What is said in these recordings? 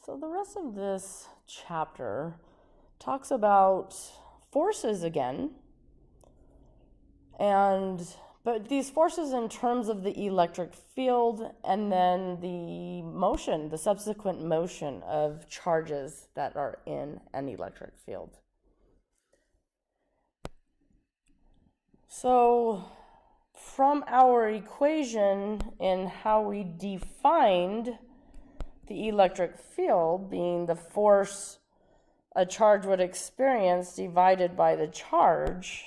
So the rest of this chapter talks about forces again, but these forces in terms of the electric field and then the motion, the subsequent motion of charges that are in an electric field. So from our equation in how we defined the electric field being the force a charge would experience divided by the charge,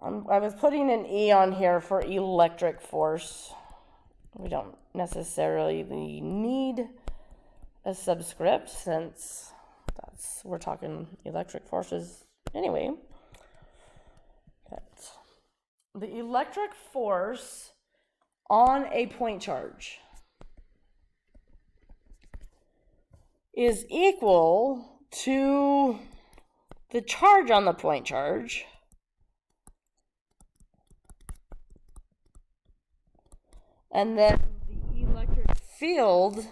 I was putting an E on here for electric force. We don't necessarily need a subscript since we're talking electric forces anyway. But the electric force on a point charge is equal to the charge on the point charge and then the electric field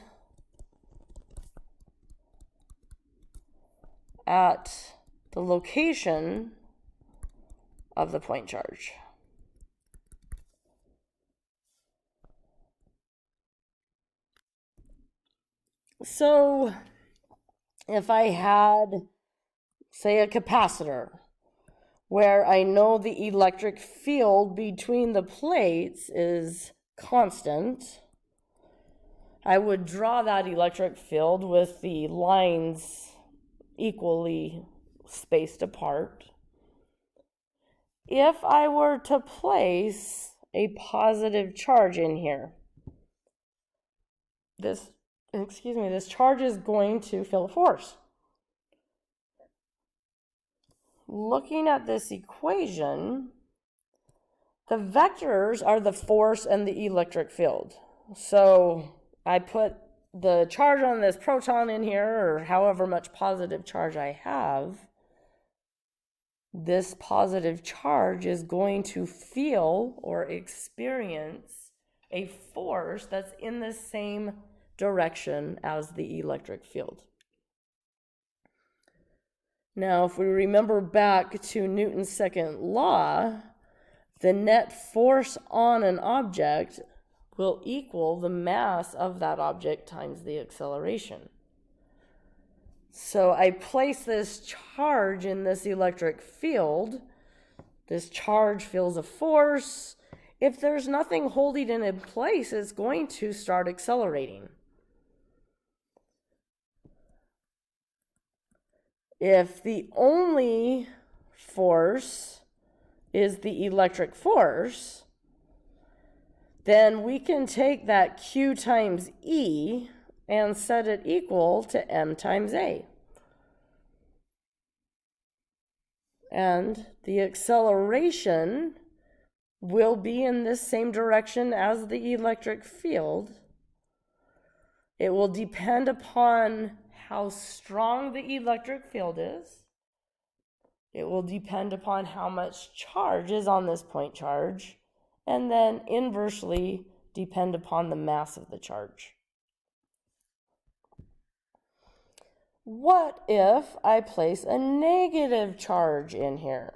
at the location of the point charge. So if I had, say, a capacitor where I know the electric field between the plates is constant, I would draw that electric field with the lines equally spaced apart. If I were to place a positive charge in here, this charge is going to feel a force. Looking at this equation, the vectors are the force and the electric field. So I put the charge on this proton in here, or however much positive charge I have. This positive charge is going to feel or experience a force that's in the same direction as the electric field. Now, if we remember back to Newton's second law, the net force on an object will equal the mass of that object times the acceleration. So I place this charge in this electric field. This charge feels a force. If there's nothing holding it in place, it's going to start accelerating. If the only force is the electric force, then we can take that Q times E and set it equal to M times A. And the acceleration will be in this same direction as the electric field. It will depend upon how strong the electric field is. It will depend upon how much charge is on this point charge, and then inversely depend upon the mass of the charge. What if I place a negative charge in here?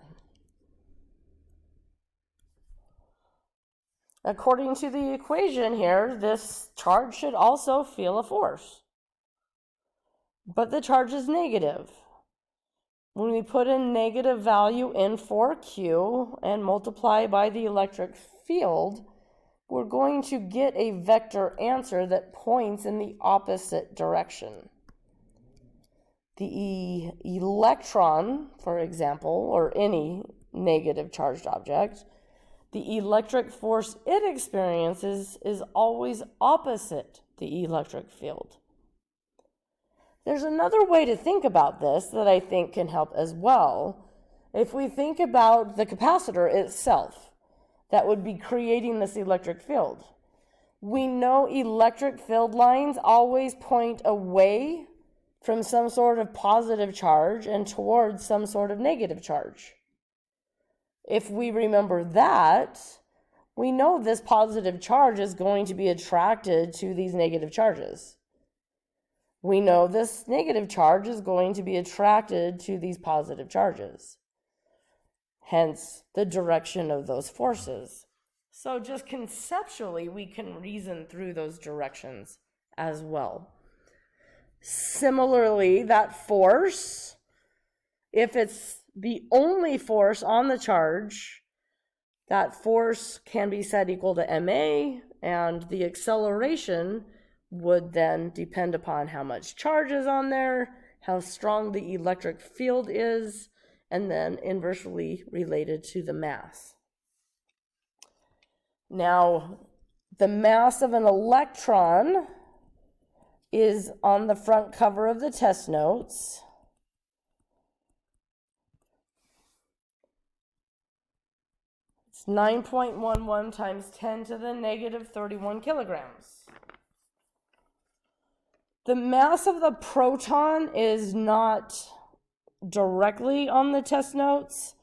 According to the equation here, this charge should also feel a force. But the charge is negative. When we put a negative value in for Q and multiply by the electric field, we're going to get a vector answer that points in the opposite direction. The electron, for example, or any negative charged object, the electric force it experiences is always opposite the electric field. There's another way to think about this that I think can help as well. If we think about the capacitor itself, that would be creating this electric field. We know electric field lines always point away from some sort of positive charge and towards some sort of negative charge. If we remember that, we know this positive charge is going to be attracted to these negative charges. we know this negative charge is going to be attracted to these positive charges. Hence, the direction of those forces. So just conceptually, we can reason through those directions as well. Similarly, that force, if it's the only force on the charge, that force can be set equal to ma, and the acceleration would then depend upon how much charge is on there, how strong the electric field is, and then inversely related to the mass. Now, the mass of an electron is on the front cover of the test notes. It's 9.11 times 10 to the negative 31 kilograms. The mass of the proton is not directly on the test notes.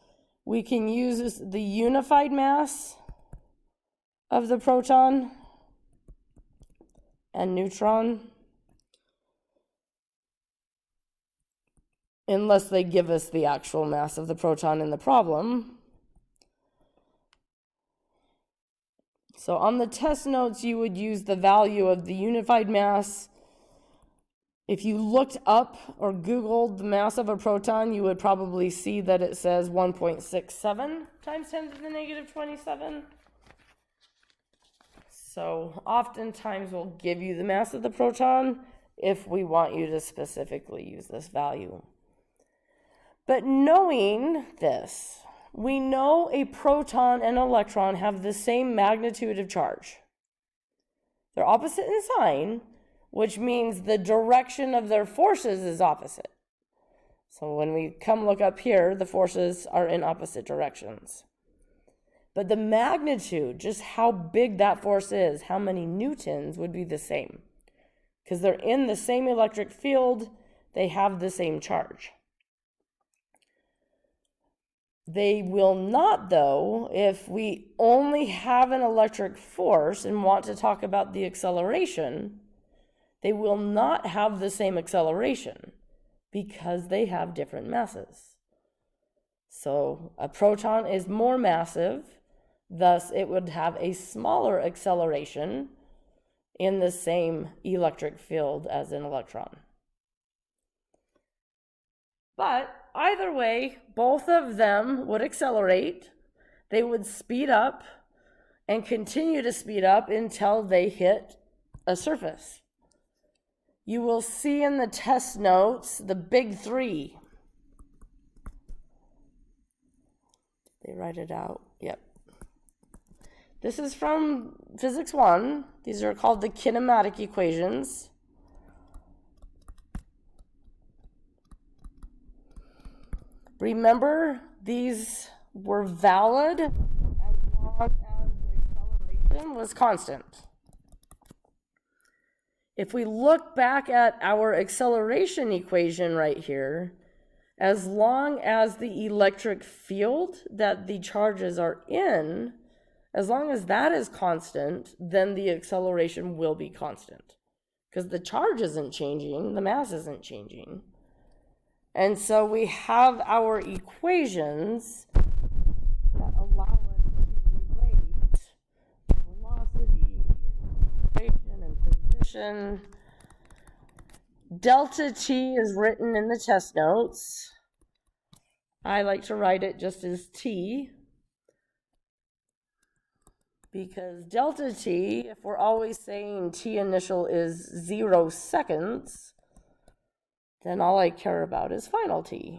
We can use the unified mass of the proton and neutron, unless they give us the actual mass of the proton in the problem. So on the test notes, you would use the value of the unified mass. If you looked up or Googled the mass of a proton, you would probably see that it says 1.67 times 10 to the negative 27. So oftentimes we'll give you the mass of the proton if we want you to specifically use this value. But knowing this, we know a proton and electron have the same magnitude of charge. They're opposite in sign, which means the direction of their forces is opposite. So when we come look up here, the forces are in opposite directions. But the magnitude, just how big that force is, how many newtons, would be the same. Because they're in the same electric field, they have the same charge. They will not, though, if we only have an electric force and want to talk about the acceleration, they will not have the same acceleration because they have different masses. So a proton is more massive, thus it would have a smaller acceleration in the same electric field as an electron. But either way, both of them would accelerate. They would speed up and continue to speed up until they hit a surface. You will see in the test notes the big three. Did they write it out? Yep. This is from Physics 1. These are called the kinematic equations. Remember, these were valid as long as the acceleration was constant. If we look back at our acceleration equation right here, as long as the electric field that the charges are in, as long as that is constant, then the acceleration will be constant. Because the charge isn't changing, the mass isn't changing. And so we have our equations that allow us to relate velocity and acceleration and position. Delta T is written in the test notes. I like to write it just as T, because delta T, if we're always saying T initial is 0 seconds, then all I care about is final T.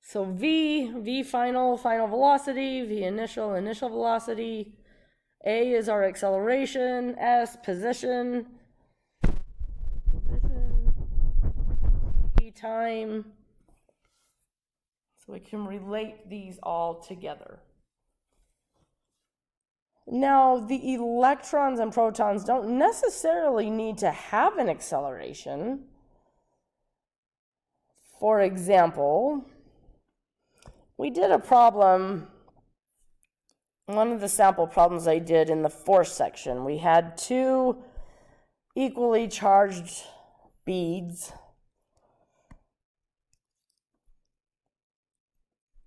So V final velocity, V initial velocity. A is our acceleration, S position, T time. So we can relate these all together. Now, the electrons and protons don't necessarily need to have an acceleration. For example, we did a problem one of the sample problems I did in the force section, we had two equally charged beads.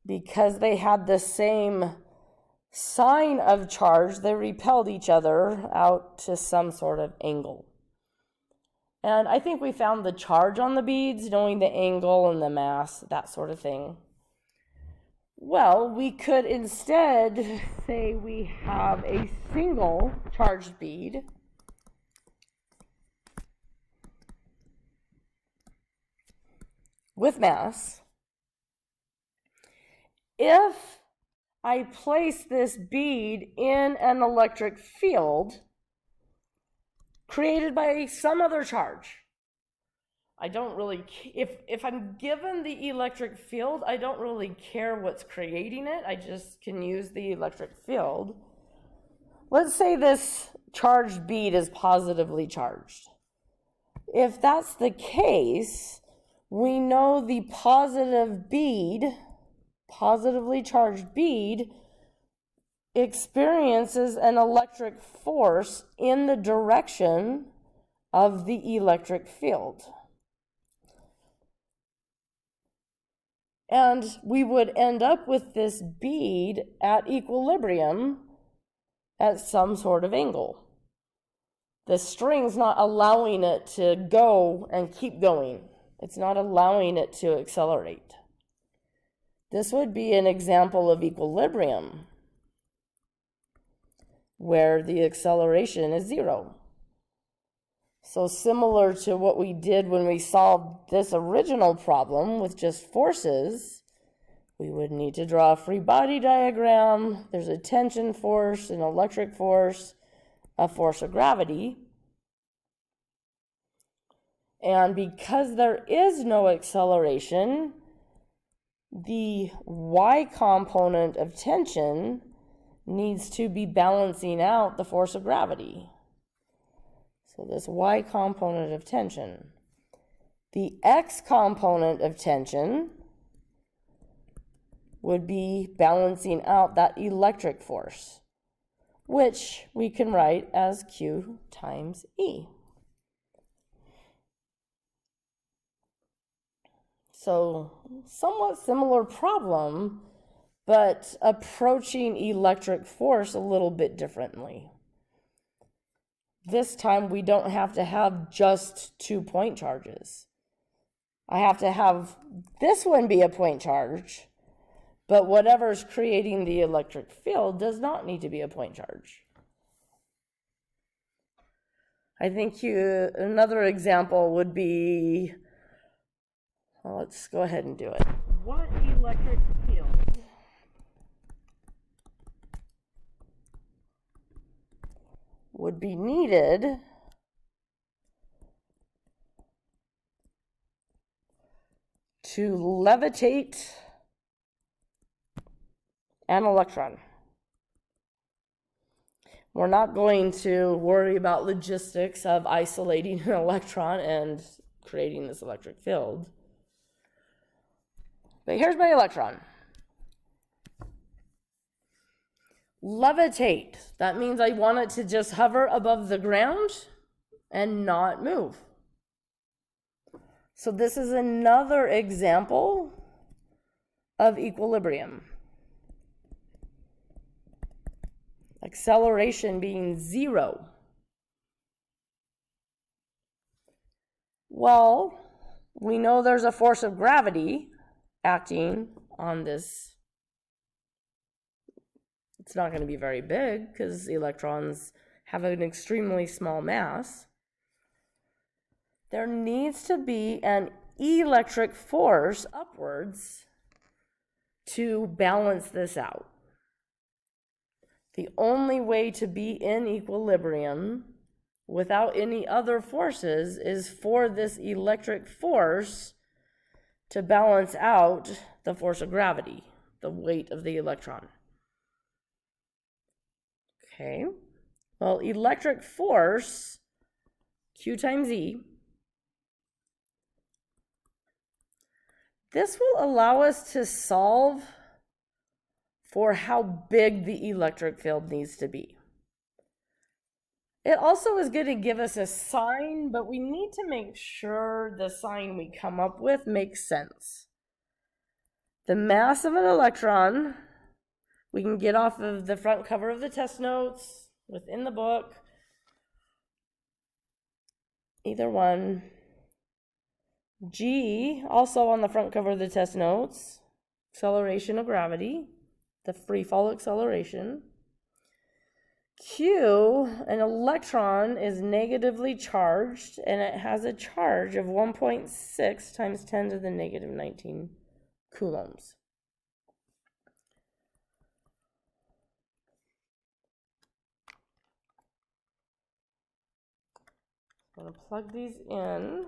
Because they had the same sign of charge, they repelled each other out to some sort of angle. And I think we found the charge on the beads, knowing the angle and the mass, that sort of thing. Well, we could instead say we have a single charged bead with mass. If I place this bead in an electric field created by some other charge, I don't really, if I'm given the electric field, I don't really care what's creating it. I just can use the electric field. Let's say this charged bead is positively charged. If that's the case, we know the positively charged bead experiences an electric force in the direction of the electric field. And we would end up with this bead at equilibrium at some sort of angle. The string's not allowing it to go and keep going. It's not allowing it to accelerate. This would be an example of equilibrium, where the acceleration is 0. So similar to what we did when we solved this original problem with just forces, we would need to draw a free body diagram. There's a tension force, an electric force, a force of gravity. And because there is no acceleration, the y component of tension needs to be balancing out the force of gravity. So this y component of tension. The x component of tension would be balancing out that electric force, which we can write as Q times E. So somewhat similar problem, but approaching electric force a little bit differently. This time we don't have to have just 2 point charges. I have to have this one be a point charge, but whatever's creating the electric field does not need to be a point charge. I think another example would be, well, let's go ahead and do it. What electric field would be needed to levitate an electron? We're not going to worry about logistics of isolating an electron and creating this electric field. But here's my electron. Levitate. That means I want it to just hover above the ground and not move. So this is another example of equilibrium. Acceleration being 0. Well, we know there's a force of gravity acting on this. It's not going to be very big because electrons have an extremely small mass. There needs to be an electric force upwards to balance this out. The only way to be in equilibrium without any other forces is for this electric force to balance out the force of gravity, the weight of the electron. Okay, well, electric force, Q times E, this will allow us to solve for how big the electric field needs to be. It also is going to give us a sign, but we need to make sure the sign we come up with makes sense. The mass of an electron, we can get off of the front cover of the test notes, within the book, either one. G, also on the front cover of the test notes, acceleration of gravity, the free fall acceleration. Q, an electron is negatively charged, and it has a charge of 1.6 times 10 to the negative 19 coulombs. I'm going to plug these in.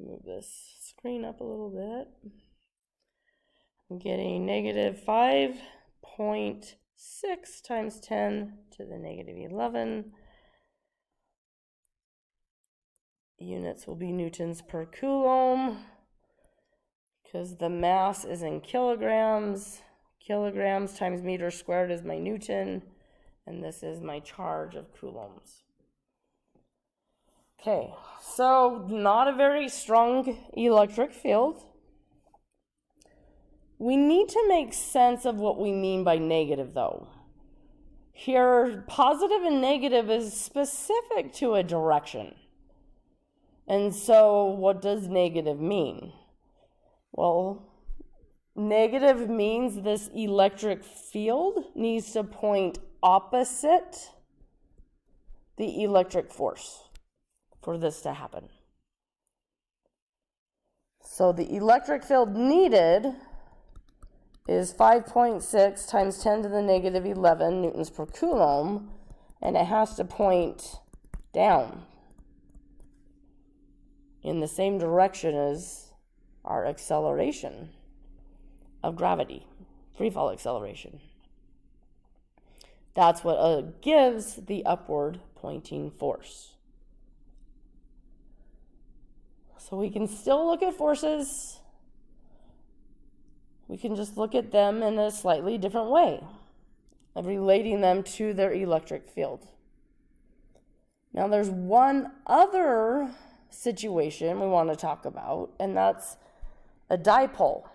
Move this screen up a little bit. I'm getting negative 5.6 times 10 to the negative 11. Units will be newtons per coulomb because the mass is in kilograms. Kilograms times meter squared is my newton, and this is my charge of coulombs. Okay, so not a very strong electric field. We need to make sense of what we mean by negative, though. Here, positive and negative is specific to a direction. And so what does negative mean? Well, negative means this electric field needs to point opposite the electric force for this to happen. So the electric field needed is 5.6 times 10 to the negative 11 newtons per coulomb, and it has to point down in the same direction as our acceleration of gravity, free fall acceleration. That's what gives the upward pointing force. So we can still look at forces. We can just look at them in a slightly different way of relating them to their electric field. Now there's one other situation we want to talk about, and that's a dipole.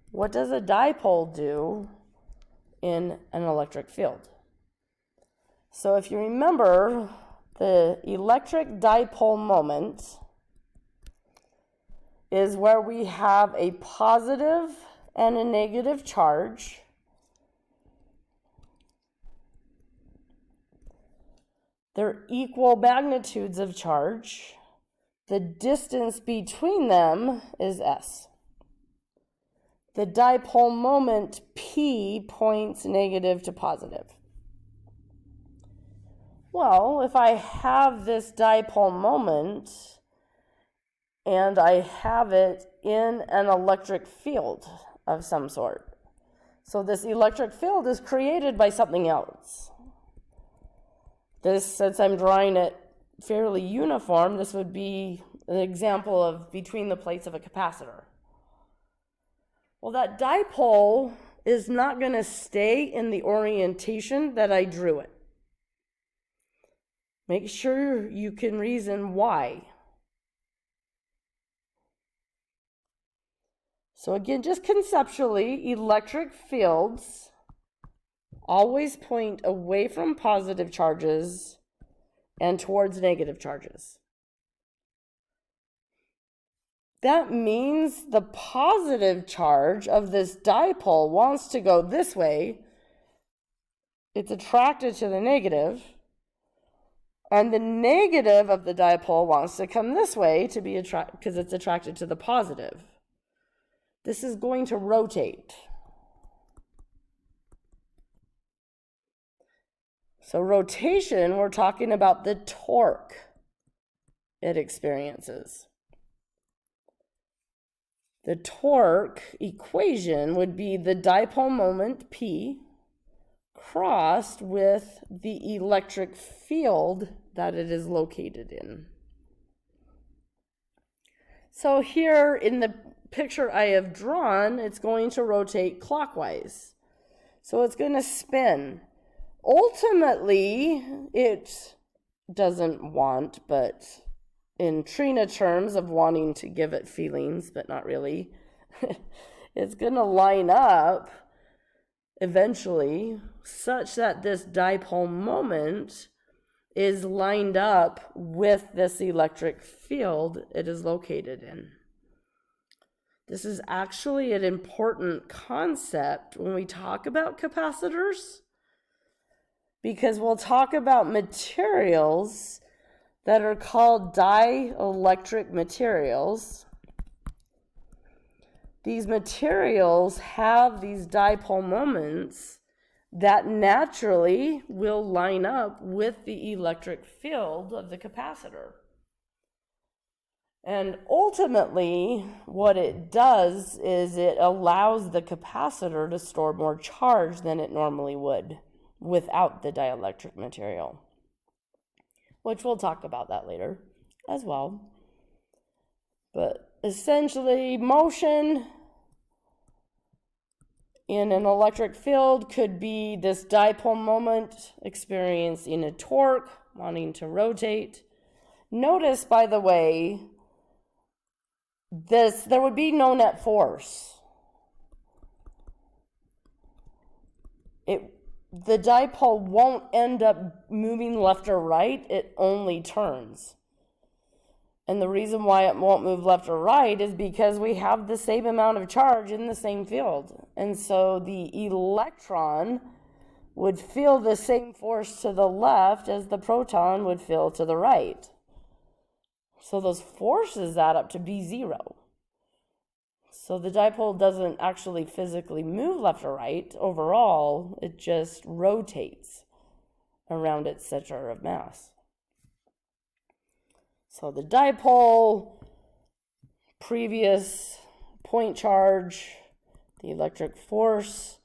What does a dipole do in an electric field? So if you remember, the electric dipole moment is where we have a positive and a negative charge. They're equal magnitudes of charge. The distance between them is s. The dipole moment P points negative to positive. Well, if I have this dipole moment and I have it in an electric field of some sort, so this electric field is created by something else. This, since I'm drawing it fairly uniform, this would be an example of between the plates of a capacitor. Well, that dipole is not going to stay in the orientation that I drew it. Make sure you can reason why. So again, just conceptually, electric fields always point away from positive charges and towards negative charges. That means the positive charge of this dipole wants to go this way. It's attracted to the negative. And the negative of the dipole wants to come this way to be because it's attracted to the positive. This is going to rotate. So rotation, we're talking about the torque it experiences. The torque equation would be the dipole moment P crossed with the electric field that it is located in. So here in the picture I have drawn, it's going to rotate clockwise. So it's going to spin. Ultimately, it doesn't want, but in Trina terms of wanting to give it feelings, but not really, it's going to line up eventually such that this dipole moment is lined up with this electric field it is located in. This is actually an important concept when we talk about capacitors, because we'll talk about materials that are called dielectric materials. These materials have these dipole moments that naturally will line up with the electric field of the capacitor. And ultimately, what it does is it allows the capacitor to store more charge than it normally would without the dielectric material, which we'll talk about that later as well. But essentially, motion in an electric field could be this dipole moment experiencing a torque, wanting to rotate. Notice, by the way, there would be no net force. The dipole won't end up moving left or right, it only turns. And the reason why it won't move left or right is because we have the same amount of charge in the same field. And so the electron would feel the same force to the left as the proton would feel to the right. So those forces add up to be zero. So the dipole doesn't actually physically move left or right overall, it just rotates around its center of mass. So the dipole, previous point charge, the electric force,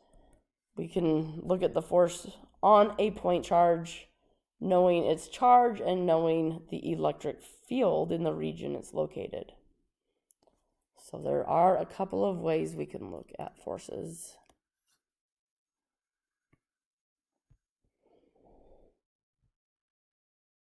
we can look at the force on a point charge, knowing its charge and knowing the electric field in the region it's located. So there are a couple of ways we can look at forces.